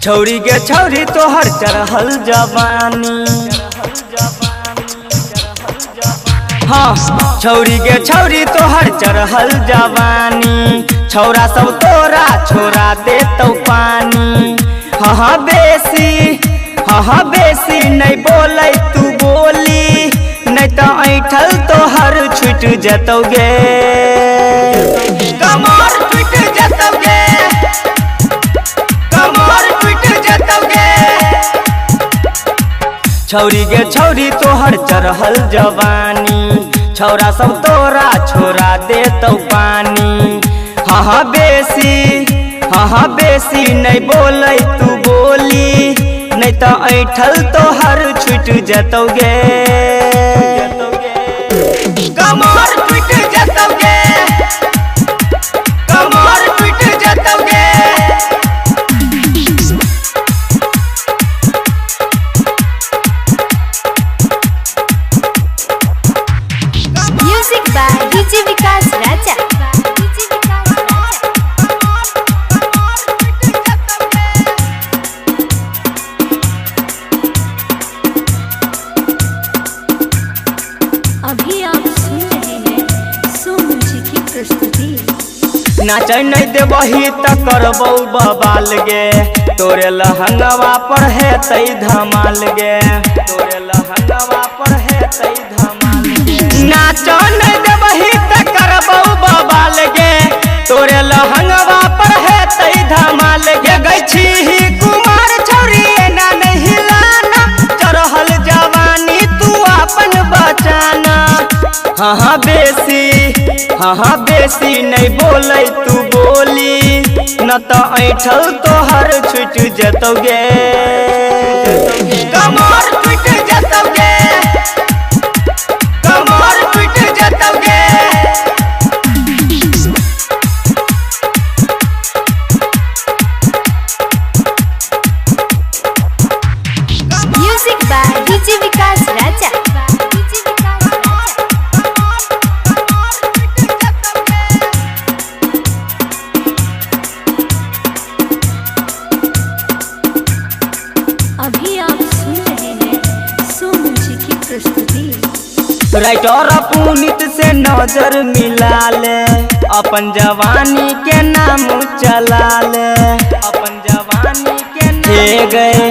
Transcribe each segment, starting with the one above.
छौरी के छौरी तोहर चढ़ल जवानी। हाँ छौरी के छौरी तोहर चढ़ल जवानी। छौरा सब तोरा छोरा दे तो पानी। हाँ बेसी नहीं बोले तू बोली, नहीं तो ऐठल तोहर छूट जतोगे। कमर छूट जतोगे, कमर छूट जतोगे। छौरी के छौरी तोहर चढ़ल जवानी। छौरा सब तोरा छोरा दे तो पानी। हाँ बेसी नहीं बोले तू बोली, नहीं तो ऐठल तोहर छूट जतोगे। कमर छूट जतोगे, कमर छूट जतोगे। म्यूजिक बाय डीजे विकास राजा। अभी आप सुन रहे हैं सोनू जी की प्रस्तुति। नाच नहीं देबही त करबौ बवाल गे, तोरे लहंगवा पर है तई धमाल गे, तोरे लहंगवा पर है तई धमाल गे। नाच नहीं देबही त करबौ बवाल गे, तोरे लहंगवा पर है तई धमाल गे। गैछी ही कुमार छौरी एना नहीं लाना, चढ़ल जवानी तू अपन बचाना। हाँ बेसी नहीं बोले तू बोली, न तो ऐठल तोहर छूट जतोगे। कमर छूट जतोगे, कमर छूट जतोगे। म्यूजिक बाय डीजे विकास राजा। अभी आप सुन रहे हैं सोनू जी की प्रस्तुति। राइटर पुनीत से नजर मिला ले, अपन जवानी के नाम चला ले, अपन जवानी के नाम गए।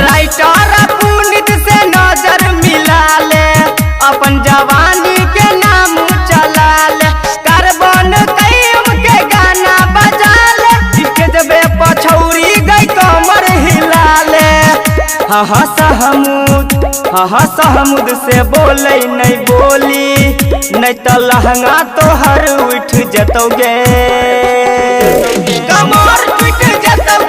राइटर पुनीत से नजर मिला ले, अपन जवानी के नाम चला ले। कार्बन कैम के गाना बजा ले, इसके जबे पछौरी गई कमर हिला ले। हाँ सहमुद से बोले नहीं बोली, नहीं तो लहंगा तोहर उठ जतोगे। कमर उठ जतोगे।